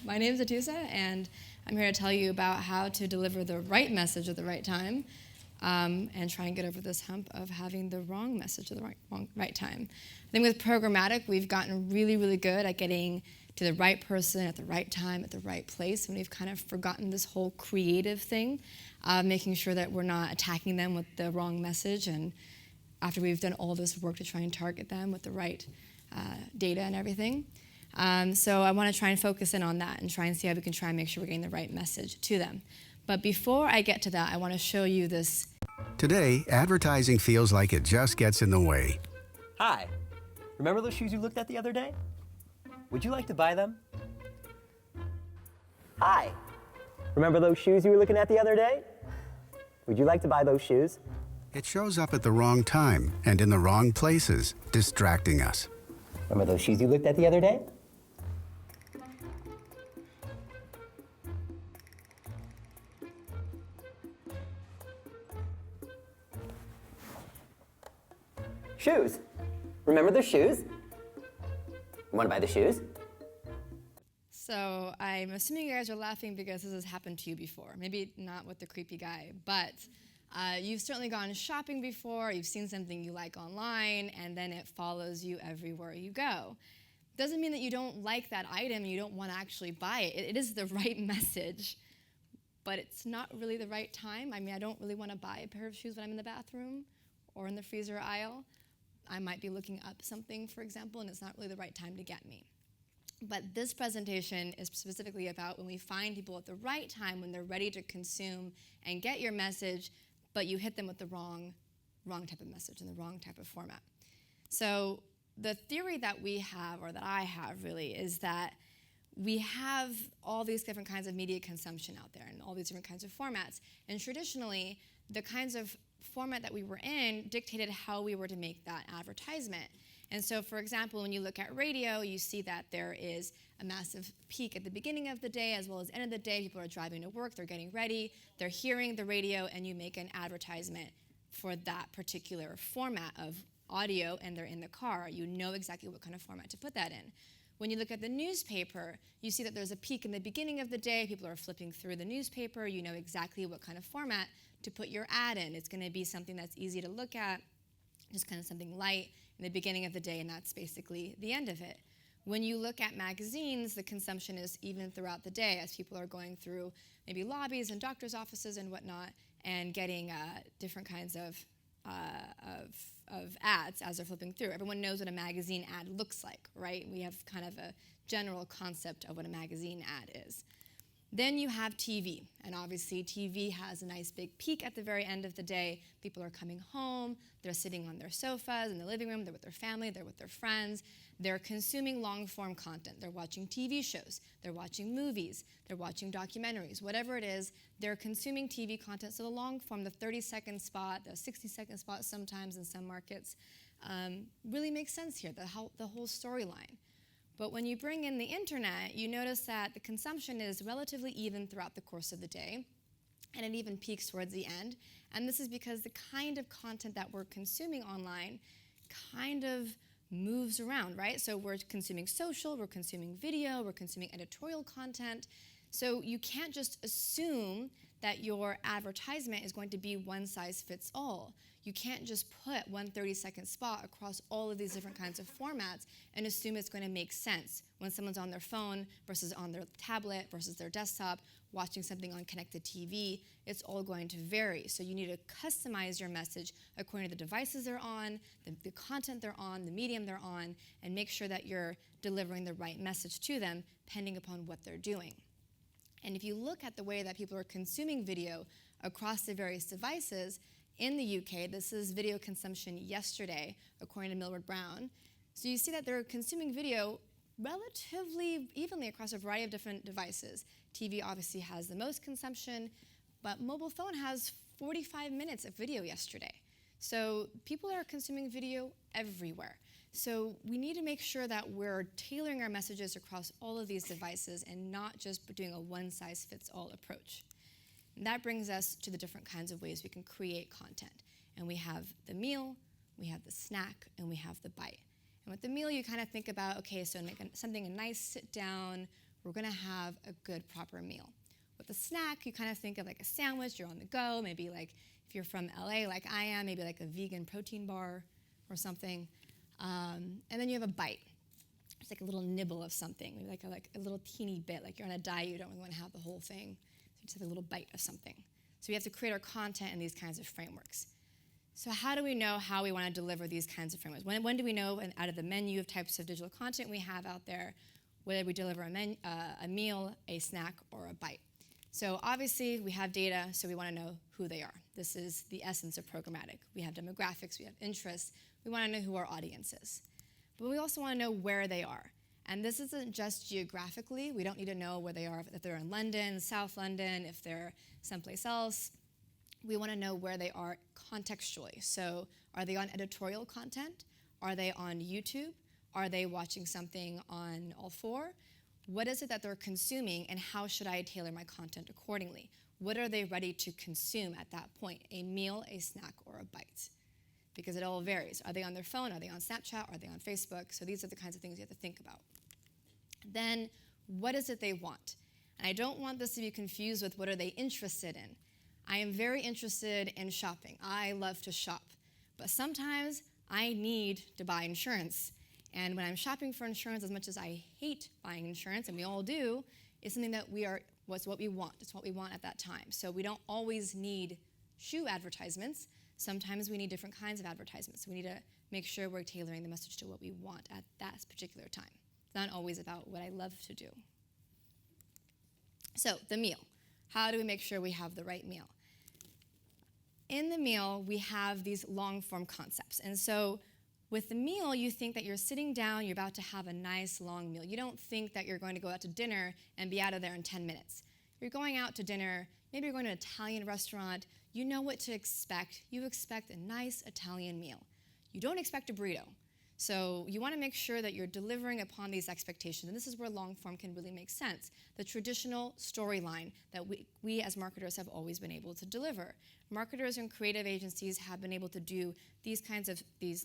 My name is Atossa, and I'm here to tell you about how to deliver the right message at the right time and try and get over this hump of having the wrong message at the right time. I think with programmatic, we've gotten really, really good at getting to the right person at the right time, at the right place, and we've kind of forgotten this whole creative thing, making sure that we're not attacking them with the wrong message, and after we've done all this work to try and target them with the right data and everything. So I want to try and focus in on that and try and see how we can try and make sure we're getting the right message to them. But before I get to that, I want to show you this. Today, advertising feels like it just gets in the way. Hi. Remember those shoes you looked at the other day? Would you like to buy them? Hi. Remember those shoes you were looking at the other day? Would you like to buy those shoes? It shows up at the wrong time and in the wrong places, distracting us. Remember those shoes you looked at the other day? Shoes. Remember the shoes? You want to buy the shoes? So I'm assuming you guys are laughing because this has happened to you before. Maybe not with the creepy guy, but you've certainly gone shopping before, you've seen something you like online, and then it follows you everywhere you go. Doesn't mean that you don't like that item and you don't want to actually buy it. It is the right message, but it's not really the right time. I mean, I don't really want to buy a pair of shoes when I'm in the bathroom or in the freezer aisle. I might be looking up something, for example, and it's not really the right time to get me. But this presentation is specifically about when we find people at the right time, when they're ready to consume and get your message, but you hit them with the wrong type of message in the wrong type of format. So the theory that we have, or that I have really, is that we have all these different kinds of media consumption out there and all these different kinds of formats. And traditionally, the kinds of format that we were in dictated how we were to make that advertisement. And so, for example, when you look at radio, you see that there is a massive peak at the beginning of the day as well as end of the day. People are driving to work, they're getting ready, they're hearing the radio, and you make an advertisement for that particular format of audio, and they're in the car. You know exactly what kind of format to put that in. When you look at the newspaper, you see that there's a peak in the beginning of the day. People are flipping through the newspaper. You know exactly what kind of format to put your ad in. It's going to be something that's easy to look at, just kind of something light in the beginning of the day, and that's basically the end of it. When you look at magazines, the consumption is even throughout the day as people are going through maybe lobbies and doctor's offices and whatnot and getting different kinds of ads as they're flipping through. Everyone knows what a magazine ad looks like, right? We have kind of a general concept of what a magazine ad is. Then you have TV, and obviously TV has a nice big peak at the very end of the day. People are coming home, they're sitting on their sofas in the living room, they're with their family, they're with their friends, they're consuming long-form content. They're watching TV shows, they're watching movies, they're watching documentaries, whatever it is, they're consuming TV content. So the long form, the 30-second spot, the 60-second spot sometimes in some markets, really makes sense here, the whole storyline. But when you bring in the internet, you notice that the consumption is relatively even throughout the course of the day, and it even peaks towards the end. And this is because the kind of content that we're consuming online kind of moves around, right? So we're consuming social, we're consuming video, we're consuming editorial content. So you can't just assume that your advertisement is going to be one size fits all. You can't just put one 30-second spot across all of these different kinds of formats and assume it's going to make sense when someone's on their phone versus on their tablet versus their desktop, watching something on connected TV. It's all going to vary. So you need to customize your message according to the devices they're on, the content they're on, the medium they're on, and make sure that you're delivering the right message to them depending upon what they're doing. And if you look at the way that people are consuming video across the various devices, in the UK, this is video consumption yesterday, according to Millward Brown. So you see that they're consuming video relatively evenly across a variety of different devices. TV obviously has the most consumption, but mobile phone has 45 minutes of video yesterday. So people are consuming video everywhere. So we need to make sure that we're tailoring our messages across all of these devices and not just doing a one-size-fits-all approach. And that brings us to the different kinds of ways we can create content. And we have the meal, we have the snack, and we have the bite. And with the meal, you kind of think about, okay, so something a nice sit-down, we're gonna have a good, proper meal. With a snack, you kind of think of like a sandwich, you're on the go, maybe like if you're from LA like I am, maybe like a vegan protein bar or something. And then you have a bite. It's like a little nibble of something, maybe like a little teeny bit, like you're on a diet, you don't really want to have the whole thing. So you just have a little bite of something. So we have to create our content in these kinds of frameworks. So how do we know how we want to deliver these kinds of frameworks? When do we know out of the menu of types of digital content we have out there, whether we deliver a meal, a snack, or a bite? So obviously we have data, so we want to know who they are. This is the essence of programmatic. We have demographics, we have interests, we want to know who our audience is. But we also want to know where they are. And this isn't just geographically. We don't need to know where they are, if they're in London, South London, if they're someplace else. We want to know where they are contextually. So are they on editorial content? Are they on YouTube? Are they watching something on All 4? What is it that they're consuming, and how should I tailor my content accordingly? What are they ready to consume at that point? A meal, a snack, or a bite? Because it all varies. Are they on their phone? Are they on Snapchat? Are they on Facebook? So these are the kinds of things you have to think about. Then, what is it they want? And I don't want this to be confused with what are they interested in. I am very interested in shopping. I love to shop. But sometimes I need to buy insurance. And when I'm shopping for insurance, as much as I hate buying insurance, and we all do, it's something that it's what we want. It's what we want at that time. So we don't always need shoe advertisements. Sometimes we need different kinds of advertisements. So we need to make sure we're tailoring the message to what we want at that particular time. It's not always about what I love to do. So the meal. How do we make sure we have the right meal? In the meal, we have these long-form concepts. And so with the meal, you think that you're sitting down, you're about to have a nice long meal. You don't think that you're going to go out to dinner and be out of there in 10 minutes. You're going out to dinner, maybe you're going to an Italian restaurant, you know what to expect. You expect a nice Italian meal. You don't expect a burrito. So you want to make sure that you're delivering upon these expectations. And this is where long form can really make sense. The traditional storyline that we as marketers have always been able to deliver. Marketers and creative agencies have been able to do these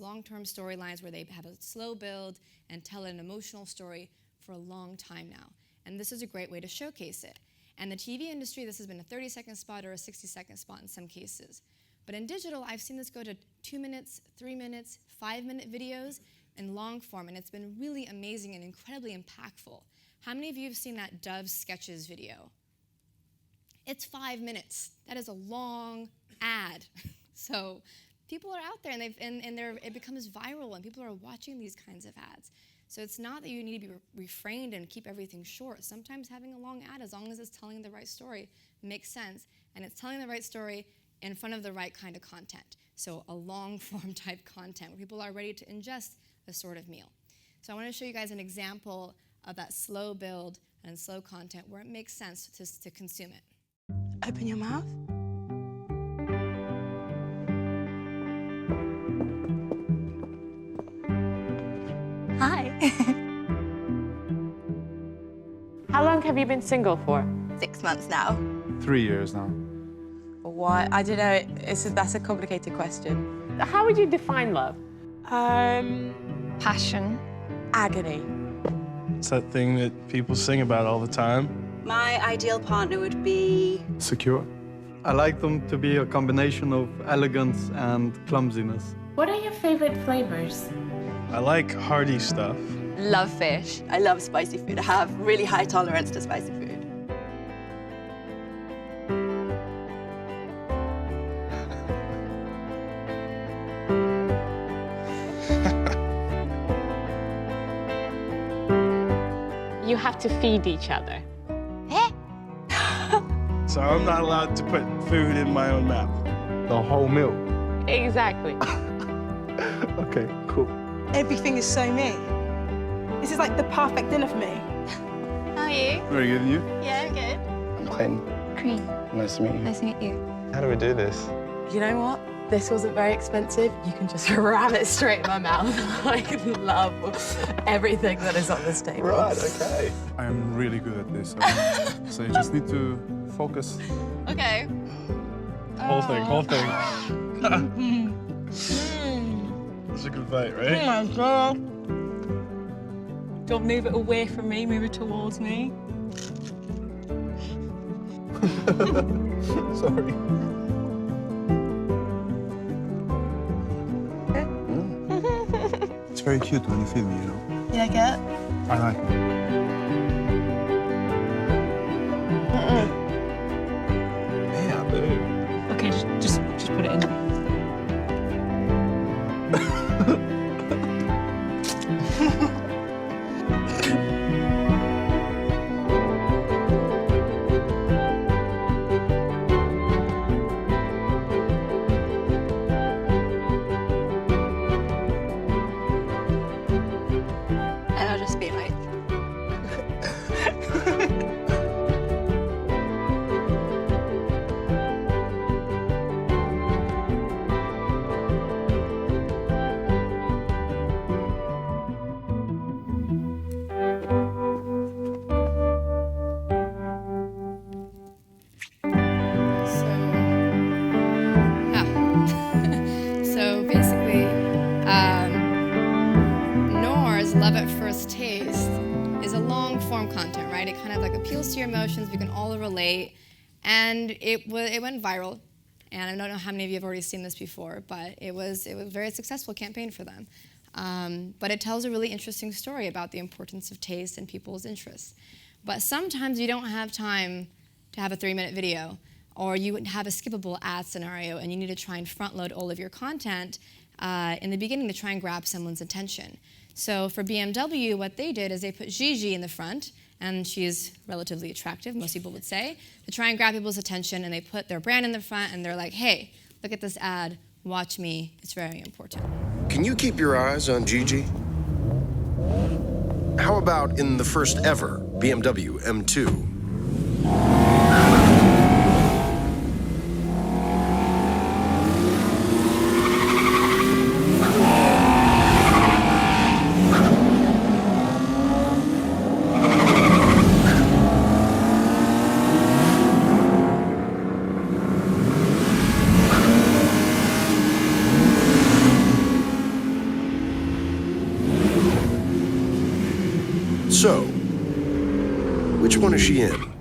long-term storylines where they have a slow build and tell an emotional story for a long time now. And this is a great way to showcase it. And the TV industry, this has been a 30-second spot or a 60-second spot in some cases. But in digital, I've seen this go to 2 minutes, 3 minutes, 5-minute videos in long form, and it's been really amazing and incredibly impactful. How many of you have seen that Dove Sketches video? It's 5 minutes. That is a long ad. So people are out there, and it becomes viral, and people are watching these kinds of ads. So it's not that you need to be refrained and keep everything short. Sometimes having a long ad, as long as it's telling the right story, makes sense, and it's telling the right story in front of the right kind of content. So a long form type content where people are ready to ingest a sort of meal. So I want to show you guys an example of that slow build and slow content where it makes sense to consume it. Open your mouth. Hi. How long have you been single for? 6 months now. 3 years now. Why? I don't know. That's a complicated question. How would you define love? Passion. Agony. It's that thing that people sing about all the time. My ideal partner would be... secure. I like them to be a combination of elegance and clumsiness. What are your favorite flavors? I like hearty stuff. Love fish. I love spicy food. I have really high tolerance to spicy food. You have to feed each other. So I'm not allowed to put food in my own mouth. The whole meal. Exactly. Okay, cool. Everything is so me. This is like the perfect dinner for me. How are you? Very good, and you? Yeah, I'm good. I'm Clayton. Cream. Nice to meet you. Nice to meet you. How do we do this? You know what? This wasn't very expensive. You can just ram it straight in my mouth. I love everything that is on this table. Right, okay. I am really good at this. So you just need to focus. Okay. Whole thing. That's a good bite, right? Oh my God. Don't move it away from me, move it towards me. Sorry. It's very cute when you film me, you know. You like it? I like it. Yeah, babe. Okay, just put it in. And I'll just be like, So basically, Noor's Love at First Taste is a long form content, right? It kind of like appeals to your emotions. We can all relate, and it went viral. And I don't know how many of you have already seen this before, but it was a very successful campaign for them. But it tells a really interesting story about the importance of taste and people's interests. But sometimes you don't have time to have a 3-minute video, or you have a skippable ad scenario and you need to try and front load all of your content in the beginning to try and grab someone's attention. So for BMW, what they did is they put Gigi in the front, and she's relatively attractive, most people would say, to try and grab people's attention, and they put their brand in the front and they're like, hey, look at this ad, watch me, it's very important. Can you keep your eyes on Gigi? How about in the first ever BMW M2? So, which one is she in?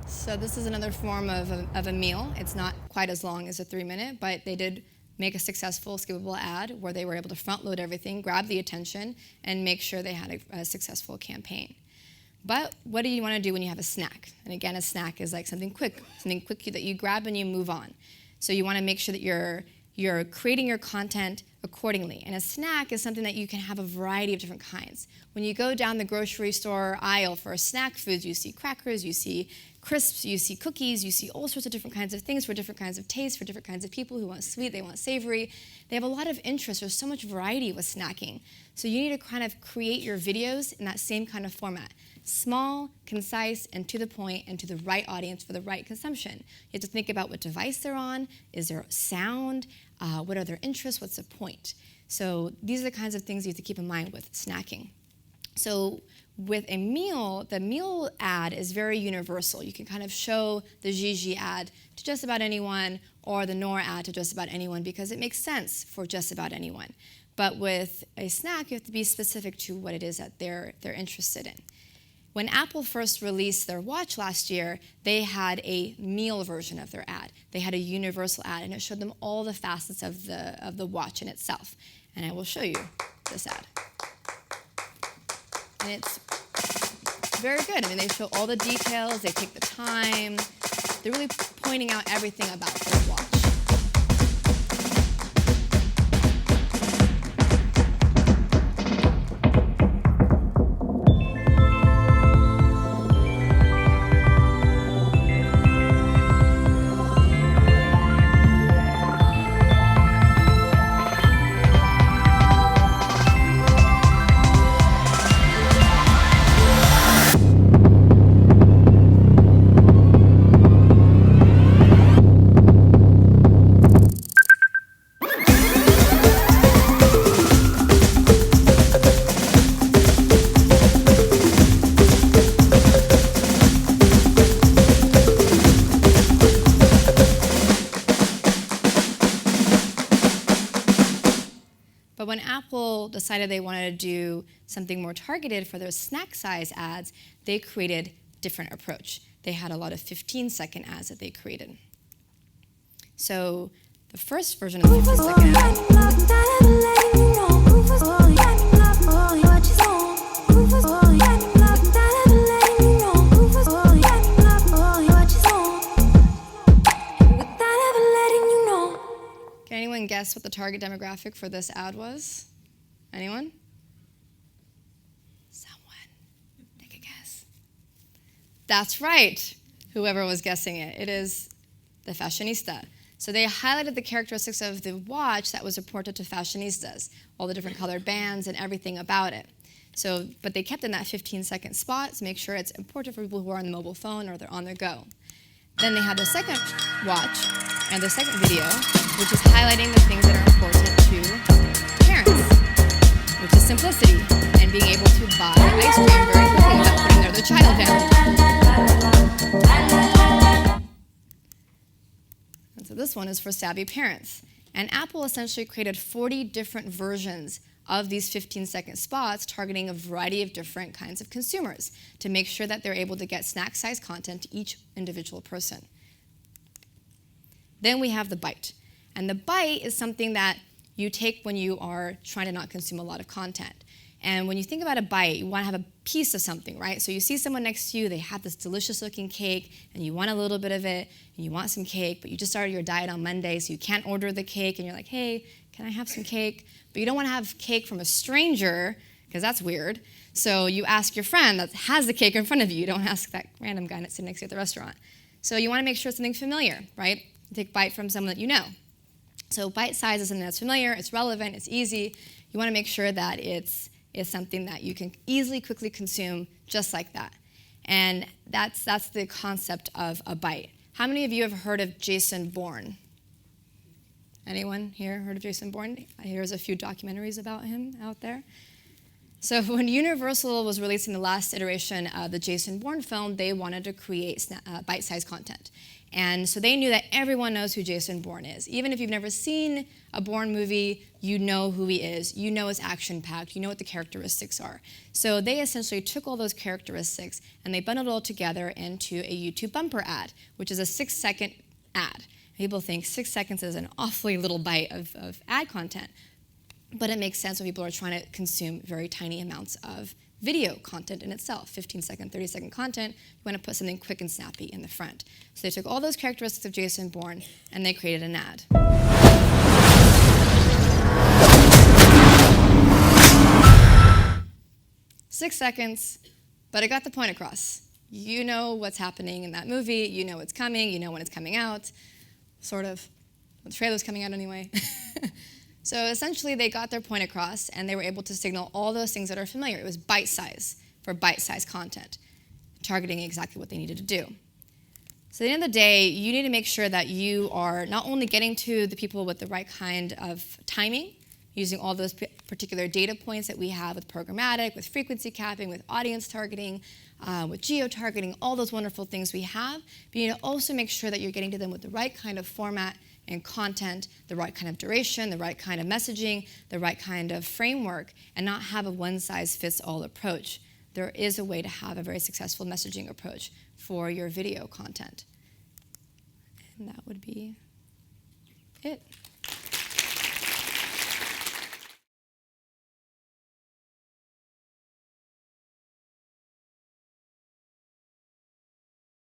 So this is another form of a meal. It's not quite as long as a 3-minute, but they did make a successful skippable ad where they were able to front load everything, grab the attention, and make sure they had a successful campaign. But what do you want to do when you have a snack? And again, a snack is like something quick that you grab and you move on. So you want to make sure that you're creating your content accordingly. And a snack is something that you can have a variety of different kinds. When you go down the grocery store aisle for snack foods, you see crackers, you see crisps, you see cookies, you see all sorts of different kinds of things for different kinds of tastes, for different kinds of people who want sweet, they want savory. They have a lot of interest. There's so much variety with snacking. So you need to kind of create your videos in that same kind of format. Small, concise, and to the point, and to the right audience for the right consumption. You have to think about what device they're on, is there sound, what are their interests, what's the point? So these are the kinds of things you have to keep in mind with snacking. So with a meal, the meal ad is very universal. You can kind of show the Gigi ad to just about anyone, or the Noor ad to just about anyone, because it makes sense for just about anyone. But with a snack, you have to be specific to what it is that they're interested in. When Apple first released their watch last year, they had a meal version of their ad. They had a universal ad, and it showed them all the facets of the watch in itself. And I will show you this ad. And it's very good. I mean, they show all the details, they take the time. They're really pointing out everything about their watch. But when Apple decided they wanted to do something more targeted for their snack size ads, they created a different approach. They had a lot of 15-second ads that they created. So the first version of the 15-second ad. Can anyone guess what the target demographic for this ad was? Anyone? Someone. Take a guess. That's right. Whoever was guessing it. It is the fashionista. So they highlighted the characteristics of the watch that was important to fashionistas, all the different colored bands and everything about it. So, but they kept in that 15-second spot to make sure it's important for people who are on the mobile phone or they're on their go. Then they had the second watch and the second video, which is highlighting the things that are important to parents, which is simplicity and being able to buy ice cream very quickly without putting their other child down. And so this one is for savvy parents. And Apple essentially created 40 different versions of these 15-second spots targeting a variety of different kinds of consumers to make sure that they're able to get snack-sized content to each individual person. Then we have the bite. And the bite is something that you take when you are trying to not consume a lot of content. And when you think about a bite, you want to have a piece of something, right? So you see someone next to you, they have this delicious-looking cake, and you want a little bit of it, and you want some cake, but you just started your diet on Monday, so you can't order the cake, and you're like, hey, can I have some cake? But you don't want to have cake from a stranger, because that's weird. So you ask your friend that has the cake in front of you. You don't ask that random guy that's sitting next to you at the restaurant. So you want to make sure it's something familiar, right? You take a bite from someone that you know. So bite size is something that's familiar, it's relevant, it's easy. You want to make sure that it's something that you can easily, quickly consume just like that. And that's the concept of a bite. How many of you have heard of Jason Bourne? Anyone here heard of Jason Bourne? Here's a few documentaries about him out there. So when Universal was releasing the last iteration of the Jason Bourne film, they wanted to create bite-sized content. And so they knew that everyone knows who Jason Bourne is. Even if you've never seen a Bourne movie, you know who he is. You know it's action-packed. You know what the characteristics are. So they essentially took all those characteristics and they bundled it all together into a YouTube bumper ad, which is a 6-second ad. People think 6 seconds is an awfully little bite of ad content, but it makes sense when people are trying to consume very tiny amounts of video content in itself, 15-second, 30-second content. You want to put something quick and snappy in the front. So they took all those characteristics of Jason Bourne and they created an ad. 6 seconds, but it got the point across. You know what's happening in that movie, you know what's coming, you know when it's coming out, sort of. The trailer's coming out anyway. So essentially they got their point across and they were able to signal all those things that are familiar. It was bite size for bite-sized content, targeting exactly what they needed to do. So at the end of the day, you need to make sure that you are not only getting to the people with the right kind of timing, using all those particular data points that we have with programmatic, with frequency capping, with audience targeting, with geo-targeting, all those wonderful things we have, but you need to also make sure that you're getting to them with the right kind of format and content, the right kind of duration, the right kind of messaging, the right kind of framework, and not have a one-size-fits-all approach. There is a way to have a very successful messaging approach for your video content. And that would be it.